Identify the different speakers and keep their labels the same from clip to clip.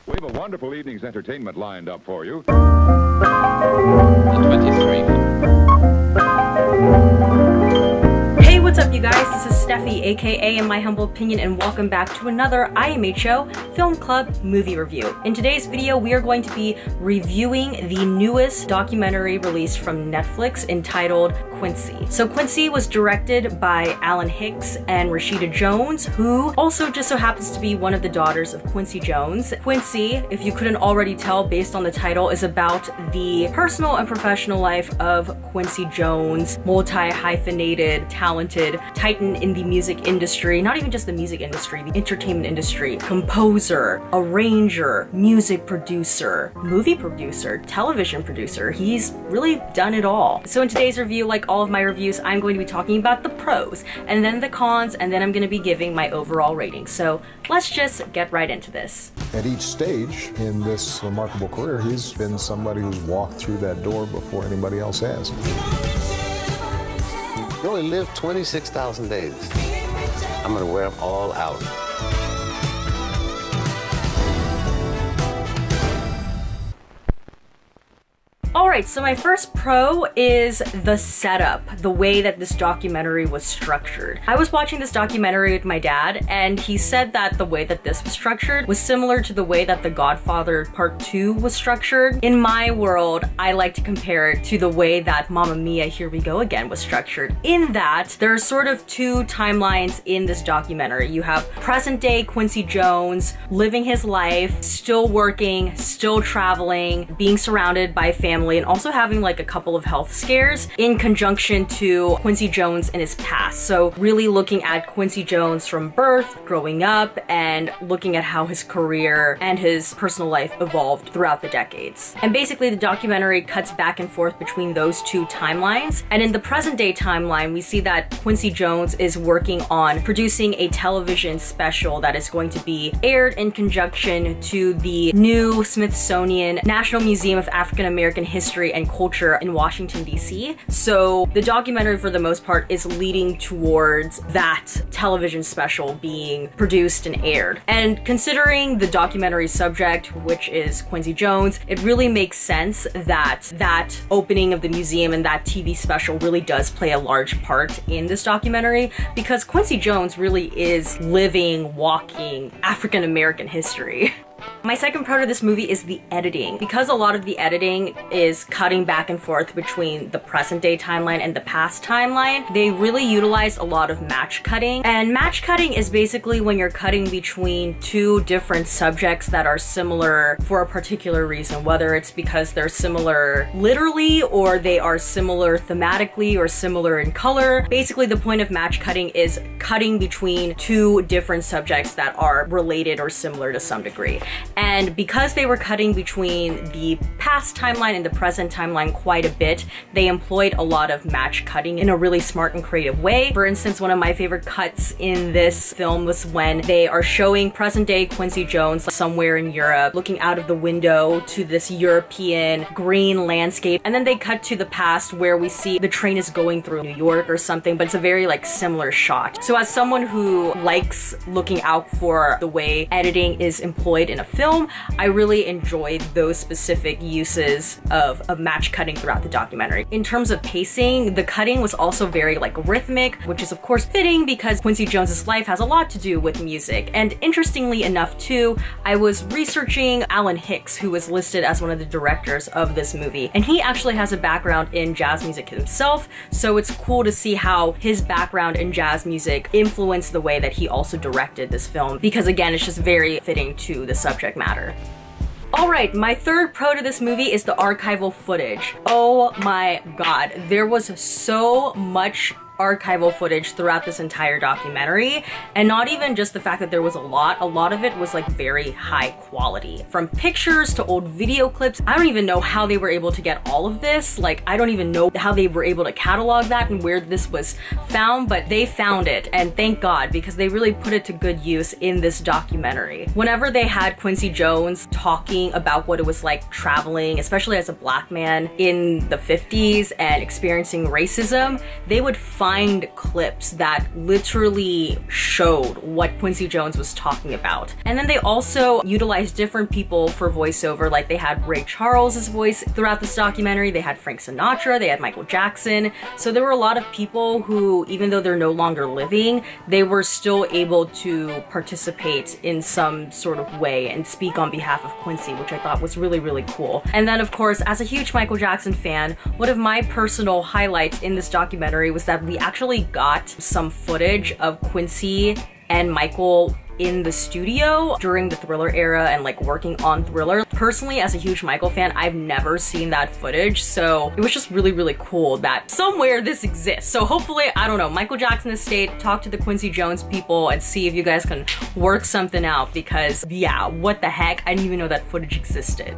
Speaker 1: We have a wonderful evening's entertainment lined up for you.
Speaker 2: 23.
Speaker 3: Hey, what's up you guys? This is Steffi, aka In My Humble Opinion, and welcome back to another IMHO Film Club movie review. In today's video, we are going to be reviewing the newest documentary released from Netflix entitled Quincy. So Quincy was directed by Alan Hicks and Rashida Jones, who also just so happens to be one of the daughters of Quincy Jones. Quincy, if you couldn't already tell based on the title, is about the personal and professional life of Quincy Jones, multi-hyphenated, talented titan in the music industry, not even just the music industry, the entertainment industry, composer, arranger, music producer, movie producer, television producer. He's really done it all. So in today's review, like all of my reviews, I'm going to be talking about the pros and then the cons, and then I'm going to be giving my overall rating. So let's just get right into this.
Speaker 4: At each stage in this remarkable career, he's been somebody who's walked through that door before anybody else has.
Speaker 2: You only live 26,000 days. I'm gonna wear them all out.
Speaker 3: Alright, so my first pro is the setup, the way that this documentary was structured. I was watching this documentary with my dad, and he said that the way that this was structured was similar to the way that The Godfather Part 2 was structured. In my world, I like to compare it to the way that Mamma Mia, Here We Go Again was structured. In that, there are sort of two timelines in this documentary. You have present day Quincy Jones living his life, still working, still traveling, being surrounded by family, and also having like a couple of health scares in conjunction to Quincy Jones in his past. So really looking at Quincy Jones from birth, growing up, and looking at how his career and his personal life evolved throughout the decades. And basically the documentary cuts back and forth between those two timelines. And in the present day timeline, we see that Quincy Jones is working on producing a television special that is going to be aired in conjunction to the new Smithsonian National Museum of African American History and Culture in Washington, D.C. So the documentary for the most part is leading towards that television special being produced and aired. And considering the documentary subject, which is Quincy Jones, it really makes sense that that opening of the museum and that TV special really does play a large part in this documentary, because Quincy Jones really is living, walking African American history. My second pro to this movie is the editing. Because a lot of the editing is cutting back and forth between the present day timeline and the past timeline, they really utilized a lot of match cutting. And match cutting is basically when you're cutting between two different subjects that are similar for a particular reason, whether it's because they're similar literally, or they are similar thematically, or similar in color. Basically, the point of match cutting is cutting between two different subjects that are related or similar to some degree. And because they were cutting between the past timeline and the present timeline quite a bit, they employed a lot of match cutting in a really smart and creative way. For instance, one of my favorite cuts in this film was when they are showing present day Quincy Jones somewhere in Europe, looking out of the window to this European green landscape. And then they cut to the past where we see the train is going through New York or something, but it's a very like similar shot. So as someone who likes looking out for the way editing is employed in a film, I really enjoyed those specific uses of match cutting throughout the documentary. In terms of pacing, the cutting was also very like rhythmic, which is of course fitting because Quincy Jones's life has a lot to do with music. And interestingly enough too, I was researching Alan Hicks, who was listed as one of the directors of this movie, and he actually has a background in jazz music himself, so it's cool to see how his background in jazz music influenced the way that he also directed this film, because again, it's just very fitting to the subject matter. Alright, my third pro to this movie is the archival footage. Oh my god, there was so much archival footage throughout this entire documentary, and not even just the fact that there was a lot of it was like very high quality. From pictures to old video clips, I don't even know how they were able to get all of this. Like, I don't even know how they were able to catalog that and where this was found, but they found it, and thank God, because they really put it to good use in this documentary. Whenever they had Quincy Jones talking about what it was like traveling, especially as a black man in the 50s and experiencing racism, they would find find clips that literally showed what Quincy Jones was talking about. And then they also utilized different people for voiceover, like they had Ray Charles's voice throughout this documentary, they had Frank Sinatra, they had Michael Jackson. So there were a lot of people who, even though they're no longer living, they were still able to participate in some sort of way and speak on behalf of Quincy, which I thought was really, really cool. And then of course, as a huge Michael Jackson fan, one of my personal highlights in this documentary was that we actually got some footage of Quincy and Michael in the studio during the Thriller era and like working on Thriller. Personally, as a huge Michael fan, I've never seen that footage, so it was just really, really cool that somewhere this exists. So hopefully, I don't know, Michael Jackson estate, talk to the Quincy Jones people and see if you guys can work something out, because yeah, what the heck? I didn't even know that footage existed.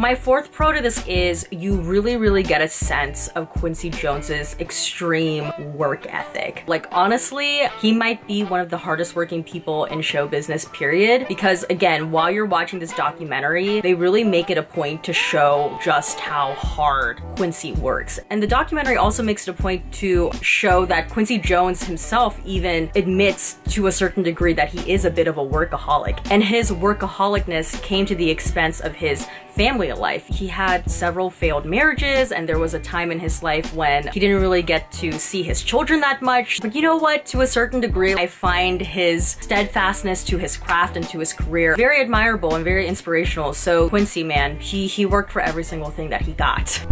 Speaker 3: My fourth pro to this is you really, really get a sense of Quincy Jones's extreme work ethic. Like honestly, he might be one of the hardest working people in show business, period. Because again, while you're watching this documentary, they really make it a point to show just how hard Quincy works. And the documentary also makes it a point to show that Quincy Jones himself even admits to a certain degree that he is a bit of a workaholic. And his workaholicness came to the expense of his family life. He had several failed marriages, and there was a time in his life when he didn't really get to see his children that much. But you know what? To a certain degree, I find his steadfastness to his craft and to his career very admirable and very inspirational. So Quincy, man, he worked for every single thing that he got.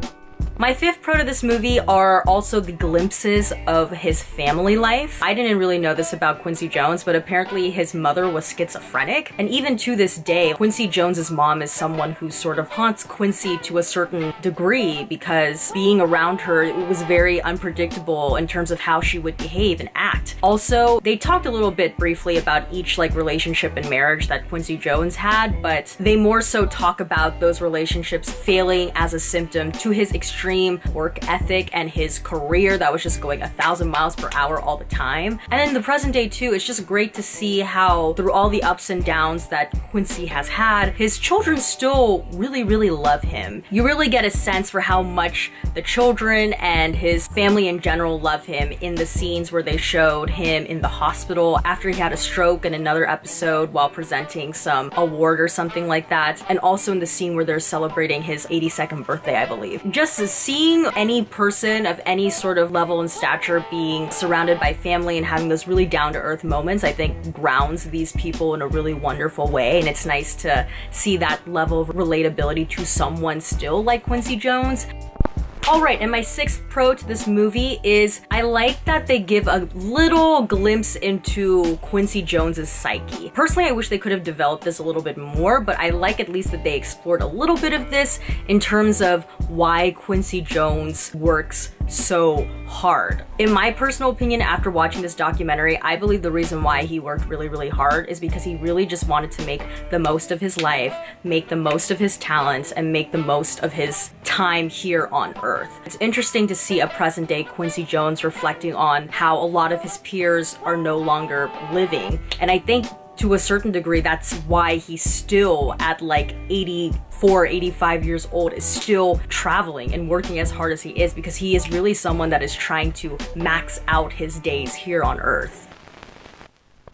Speaker 3: My fifth pro to this movie are also the glimpses of his family life. I didn't really know this about Quincy Jones, but apparently his mother was schizophrenic. And even to this day, Quincy Jones's mom is someone who sort of haunts Quincy to a certain degree, because being around her, it was very unpredictable in terms of how she would behave and act. Also, they talked a little bit briefly about each like relationship and marriage that Quincy Jones had, but they more so talk about those relationships failing as a symptom to his extreme work ethic and his career that was just going 1,000 miles per hour all the time. And in the present day too, it's just great to see how through all the ups and downs that Quincy has had, his children still really, really love him. You really get a sense for how much the children and his family in general love him in the scenes where they showed him in the hospital after he had a stroke in another episode while presenting some award or something like that. And also in the scene where they're celebrating his 82nd birthday, I believe. Just as seeing any person of any sort of level and stature being surrounded by family and having those really down-to-earth moments, I think grounds these people in a really wonderful way. And it's nice to see that level of relatability to someone still like Quincy Jones. Alright, and my sixth pro to this movie is I like that they give a little glimpse into Quincy Jones's psyche. Personally, I wish they could have developed this a little bit more, but I like at least that they explored a little bit of this in terms of why Quincy Jones works so hard. In my personal opinion, after watching this documentary, I believe the reason why he worked really, really hard is because he really just wanted to make the most of his life, make the most of his talents, and make the most of his time here on Earth. It's interesting to see a present day Quincy Jones reflecting on how a lot of his peers are no longer living. And I think to a certain degree, that's why he's still at like 84, 85 years old, is still traveling and working as hard as he is, because he is really someone that is trying to max out his days here on Earth.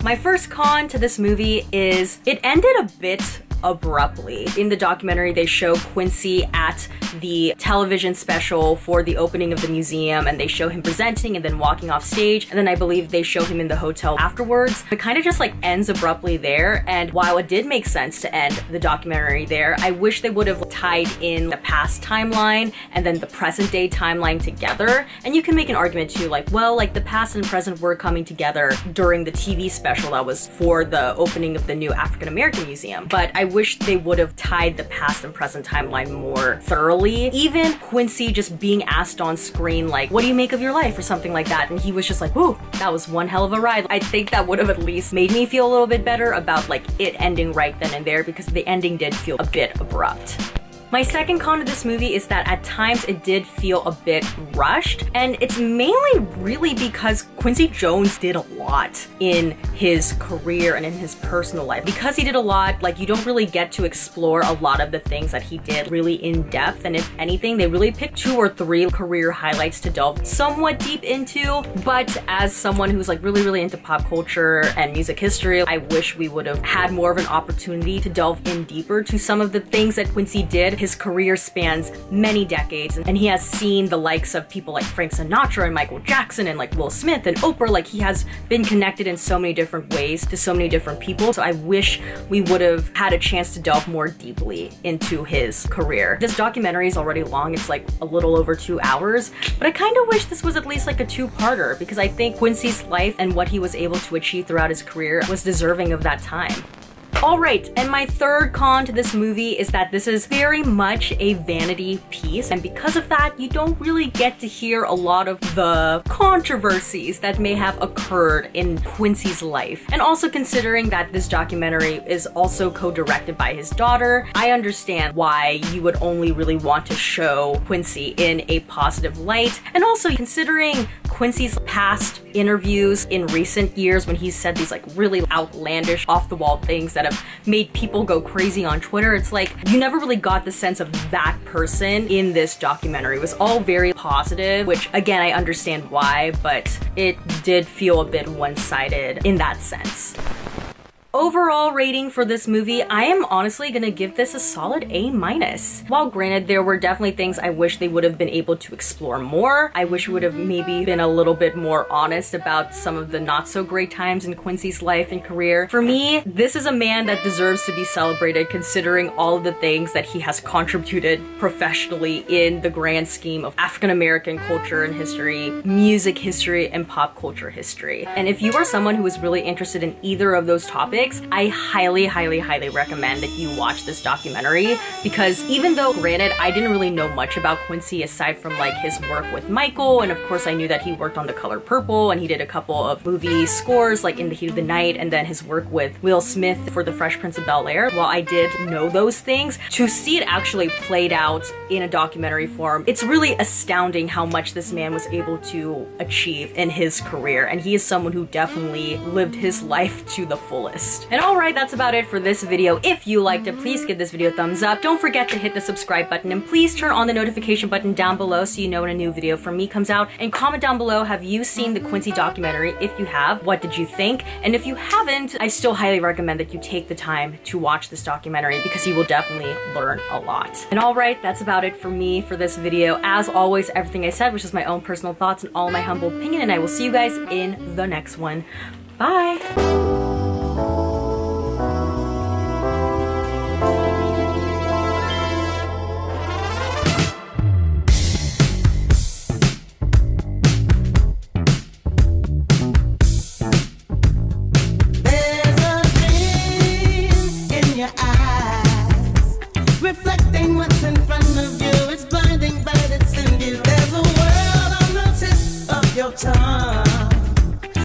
Speaker 3: My first con to this movie is it ended a bit abruptly. In the documentary, they show Quincy at the television special for the opening of the museum, and they show him presenting and then walking off stage, and then I believe they show him in the hotel afterwards. It kind of just like ends abruptly there, and while it did make sense to end the documentary there, I wish they would have tied in the past timeline and then the present day timeline together. And you can make an argument too, like, well, like the past and present were coming together during the TV special that was for the opening of the new African American Museum, but I wish they would have tied the past and present timeline more thoroughly. Even Quincy just being asked on screen, like, what do you make of your life or something like that, and he was just like, whoo, that was one hell of a ride. I think that would have at least made me feel a little bit better about like it ending right then and there, because the ending did feel a bit abrupt. My second con to this movie is that at times it did feel a bit rushed, and it's mainly really because Quincy Jones did a lot in his career and in his personal life. Because he did a lot, like, you don't really get to explore a lot of the things that he did really in depth, and if anything, they really picked 2 or 3 career highlights to delve somewhat deep into. But as someone who's like really into pop culture and music history, I wish we would have had more of an opportunity to delve in deeper to some of the things that Quincy did. His career spans many decades, and he has seen the likes of people like Frank Sinatra and Michael Jackson and like Will Smith and Oprah. Like, he has been connected in so many different ways to so many different people. So I wish we would have had a chance to delve more deeply into his career. This documentary is already long. It's like a little over 2 hours, but I kind of wish this was at least like a 2-parter, because I think Quincy's life and what he was able to achieve throughout his career was deserving of that time. Alright, and my third con to this movie is that this is very much a vanity piece, and because of that, you don't really get to hear a lot of the controversies that may have occurred in Quincy's life. And also considering that this documentary is also co-directed by his daughter, I understand why you would only really want to show Quincy in a positive light. And also considering Quincy's past interviews in recent years when he's said these like really outlandish, off-the-wall things that have made people go crazy on Twitter, it's like you never really got the sense of that person in this documentary. It was all very positive, which again, I understand why, but it did feel a bit one-sided in that sense. Overall rating for this movie, I am honestly gonna give this a solid A-. While granted, there were definitely things I wish they would have been able to explore more. I wish we would have maybe been a little bit more honest about some of the not so great times in Quincy's life and career. For me, this is a man that deserves to be celebrated considering all of the things that he has contributed professionally in the grand scheme of African-American culture and history, music history, and pop culture history. And if you are someone who is really interested in either of those topics, I highly recommend that you watch this documentary, because even though, granted, I didn't really know much about Quincy aside from like his work with Michael, and of course I knew that he worked on The Color Purple and he did a couple of movie scores like In the Heat of the Night, and then his work with Will Smith for The Fresh Prince of Bel-Air. While I did know those things, to see it actually played out in a documentary form, it's really astounding how much this man was able to achieve in his career, and he is someone who definitely lived his life to the fullest. And alright, that's about it for this video. If you liked it, please give this video a thumbs up. Don't forget to hit the subscribe button, and please turn on the notification button down below so you know when a new video from me comes out. And comment down below, have you seen the Quincy documentary? If you have, what did you think? And if you haven't, I still highly recommend that you take the time to watch this documentary, because you will definitely learn a lot. And alright, that's about it for me for this video. As always, everything I said was just my own personal thoughts and all my humble opinion, and I will see you guys in the next one. Bye!
Speaker 5: Reflecting what's in front of you, it's blinding, but it's in you. There's a world on the tip of your tongue.